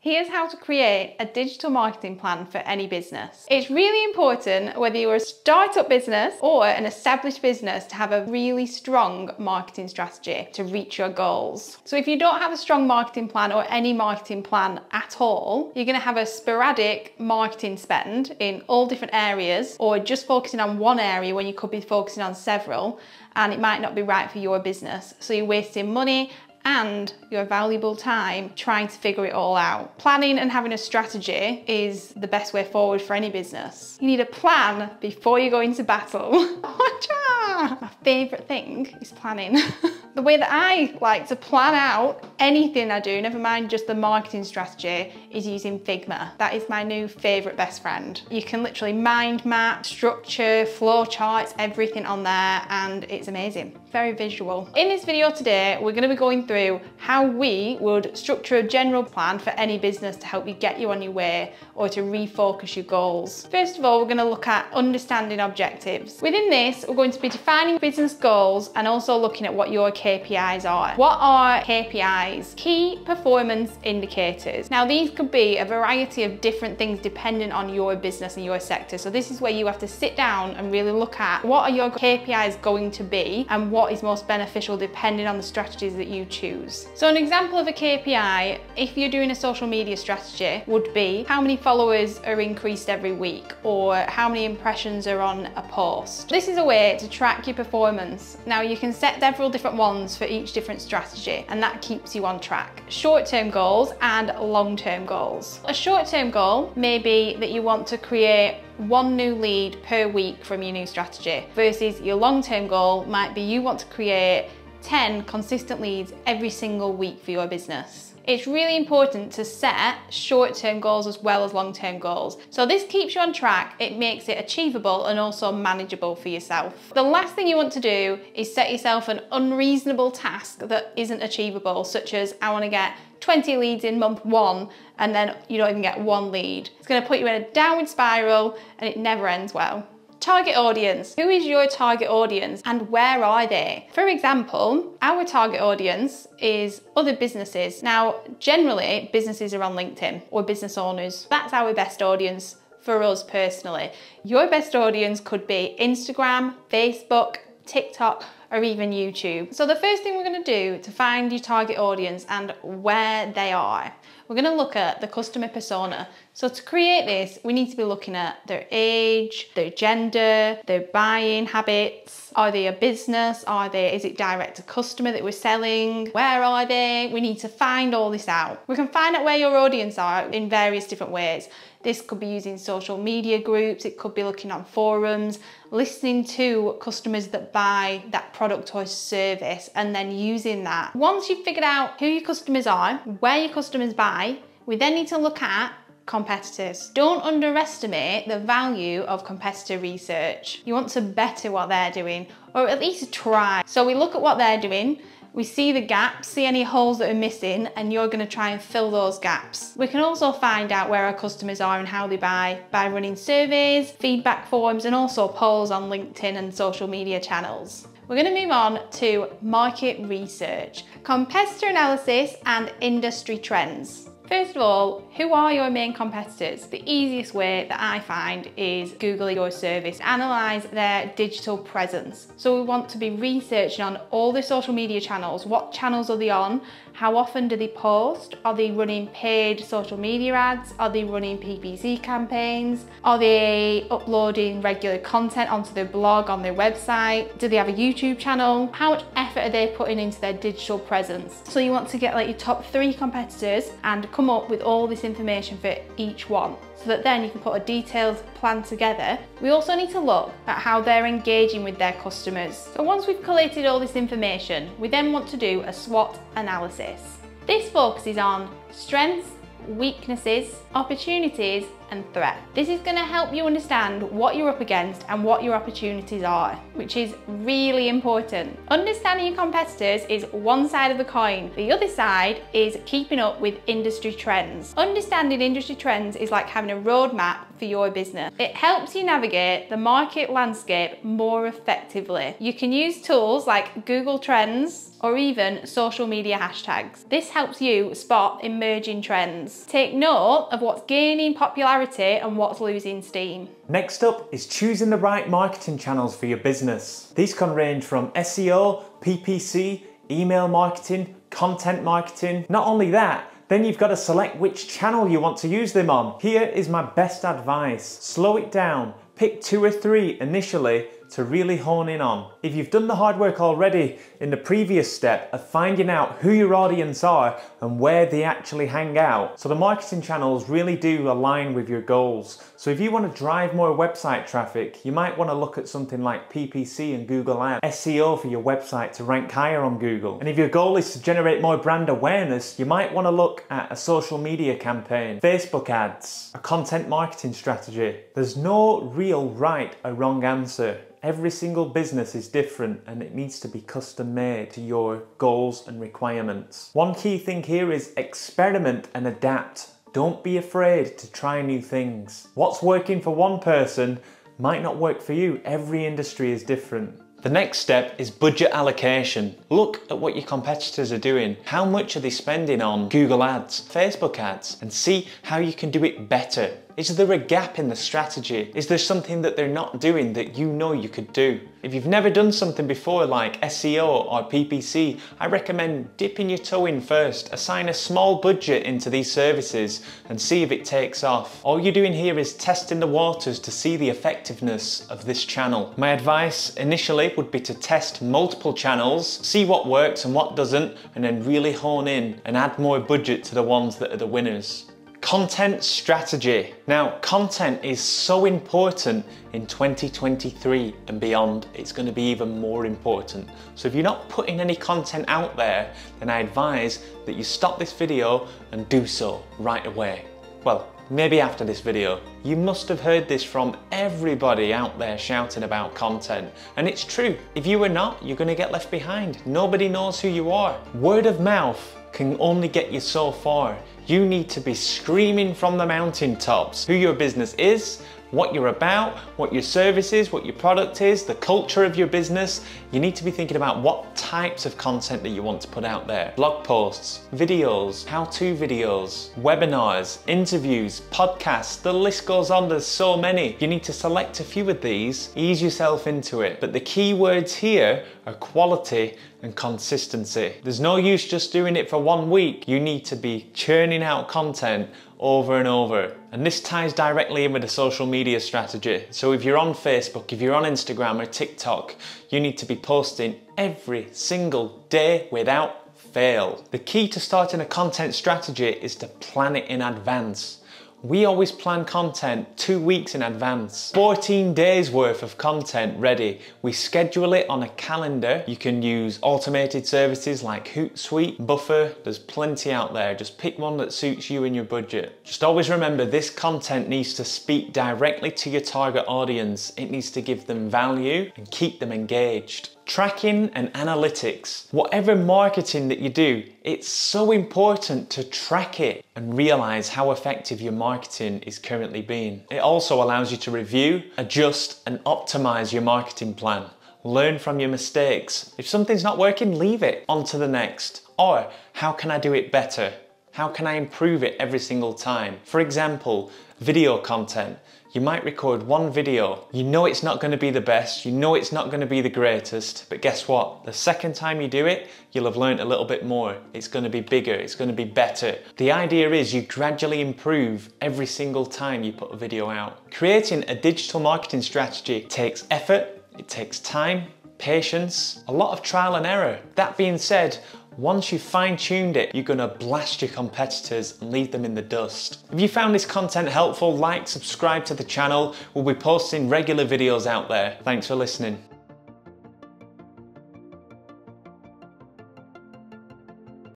Here's how to create a digital marketing plan for any business. It's really important whether you're a startup business or an established business to have a really strong marketing strategy to reach your goals. So if you don't have a strong marketing plan or any marketing plan at all, you're going to have a sporadic marketing spend in all different areas or just focusing on one area when you could be focusing on several, and it might not be right for your business. So you're wasting money and your valuable time trying to figure it all out. Planning and having a strategy is the best way forward for any business. You need a plan before you go into battle. My favourite thing is planning. The way that I like to plan out anything I do, never mind just the marketing strategy, is using Figma. That is my new favourite best friend. You can literally mind map, structure, flow charts, everything on there, and it's amazing. Very visual. In this video today, we're going to be going through how we would structure a general plan for any business to help you get you on your way or to refocus your goals. First of all, we're going to look at understanding objectives. Within this, we're going to be defining business goals and also looking at what your KPIs are. What are KPIs? Key performance indicators. Now, these could be a variety of different things depending on your business and your sector. So this is where you have to sit down and really look at what are your KPIs going to be and what is most beneficial depending on the strategies that you choose. So an example of a KPI, if you're doing a social media strategy, would be how many followers are increased every week or how many impressions are on a post. This is a way to track your performance. Now, you can set several different ones for each different strategy, and that keeps you on track. Short-term goals and long-term goals. A short-term goal may be that you want to create one new lead per week from your new strategy, versus your long-term goal might be you want to create 10 consistent leads every single week for your business. It's really important to set short-term goals as well as long-term goals. So this keeps you on track, it makes it achievable and also manageable for yourself. The last thing you want to do is set yourself an unreasonable task that isn't achievable, such as I want to get 20 leads in month 1 and then you don't even get 1 lead. It's going to put you in a downward spiral and it never ends well. Target audience. Who is your target audience and where are they? For example, our target audience is other businesses. Now, generally, businesses are on LinkedIn or business owners. That's our best audience for us personally. Your best audience could be Instagram, Facebook, TikTok, or even YouTube. So the first thing we're going to do to find your target audience and where they are, we're going to look at the customer persona. So to create this, we need to be looking at their age, their gender, their buying habits. Are they a business? Is it direct to customer that we're selling? Where are they? We need to find all this out. We can find out where your audience are in various different ways. This could be using social media groups, it could be looking on forums, listening to customers that buy that product or service and then using that. Once you've figured out who your customers are, where your customers buy, we then need to look at competitors. Don't underestimate the value of competitor research. You want to better what they're doing, or at least try. So we look at what they're doing, we see the gaps, see any holes that are missing, and you're going to try and fill those gaps. We can also find out where our customers are and how they buy by running surveys, feedback forms, and also polls on LinkedIn and social media channels. We're going to move on to market research, competitor analysis, and industry trends. First of all, who are your main competitors? The easiest way that I find is Googling your service, analyse their digital presence. So we want to be researching on all the social media channels. What channels are they on? How often do they post? Are they running paid social media ads? Are they running PPC campaigns? Are they uploading regular content onto their blog, on their website? Do they have a YouTube channel? How much effort are they putting into their digital presence? So you want to get like your top 3 competitors and come up with all this information for each one, so that then you can put a detailed plan together. We also need to look at how they're engaging with their customers. So once we've collated all this information, we then want to do a SWOT analysis. This focuses on strengths, weaknesses, opportunities, and threat. This is going to help you understand what you're up against and what your opportunities are, which is really important. Understanding your competitors is one side of the coin. The other side is keeping up with industry trends. Understanding industry trends is like having a roadmap for your business. It helps you navigate the market landscape more effectively. You can use tools like Google Trends or even social media hashtags. This helps you spot emerging trends. Take note of what's gaining popularity and what's losing steam. Next up is choosing the right marketing channels for your business. These can range from SEO, PPC, email marketing, content marketing. Not only that, then you've got to select which channel you want to use them on. Here is my best advice. Slow it down. Pick 2 or 3 initially to really hone in on. If you've done the hard work already in the previous step of finding out who your audience are and where they actually hang out, so the marketing channels really do align with your goals. So if you want to drive more website traffic, you might want to look at something like PPC and Google Ads, SEO for your website to rank higher on Google. And if your goal is to generate more brand awareness, you might want to look at a social media campaign, Facebook ads, a content marketing strategy. There's no real right or wrong answer. Every single business is different and it needs to be custom made to your goals and requirements. One key thing here is experiment and adapt. Don't be afraid to try new things. What's working for one person might not work for you. Every industry is different. The next step is budget allocation. Look at what your competitors are doing. How much are they spending on Google Ads, Facebook ads, and see how you can do it better. Is there a gap in the strategy? Is there something that they're not doing that you know you could do? If you've never done something before like SEO or PPC, I recommend dipping your toe in first. Assign a small budget into these services and see if it takes off. All you're doing here is testing the waters to see the effectiveness of this channel. My advice initially would be to test multiple channels, see what works and what doesn't, and then really hone in and add more budget to the ones that are the winners. Content strategy. Now, content is so important in 2023 and beyond. It's going to be even more important. So if you're not putting any content out there, then I advise that you stop this video and do so right away. Well, maybe after this video. You must have heard this from everybody out there shouting about content. And it's true. If you are not, you're going to get left behind. Nobody knows who you are. Word of mouth can only get you so far. You need to be screaming from the mountaintops who your business is, what you're about, what your service is, what your product is, the culture of your business. You need to be thinking about what types of content that you want to put out there. Blog posts, videos, how-to videos, webinars, interviews, podcasts, the list goes on, there's so many. You need to select a few of these, ease yourself into it. But the key words here are quality and consistency. There's no use just doing it for 1 week. You need to be churning out content over and over. And this ties directly in with a social media strategy. So if you're on Facebook, if you're on Instagram or TikTok, you need to be posting every single day without fail. The key to starting a content strategy is to plan it in advance. We always plan content 2 weeks in advance. 14 days worth of content ready. We schedule it on a calendar. You can use automated services like Hootsuite, Buffer. There's plenty out there. Just pick one that suits you and your budget. Just always remember, this content needs to speak directly to your target audience. It needs to give them value and keep them engaged. Tracking and analytics. Whatever marketing that you do, it's so important to track it and realize how effective your marketing is currently being. It also allows you to review, adjust, and optimize your marketing plan. Learn from your mistakes. If something's not working, leave it. On to the next. Or, how can I do it better? How can I improve it every single time? For example, video content. You might record one video. You know it's not going to be the best, you know it's not going to be the greatest, but guess what? The second time you do it, you'll have learned a little bit more. It's going to be bigger, it's going to be better. The idea is you gradually improve every single time you put a video out. Creating a digital marketing strategy takes effort, it takes time, patience, a lot of trial and error. That being said, once you've fine-tuned it, you're gonna blast your competitors and leave them in the dust. If you found this content helpful, like, subscribe to the channel. We'll be posting regular videos out there. Thanks for listening.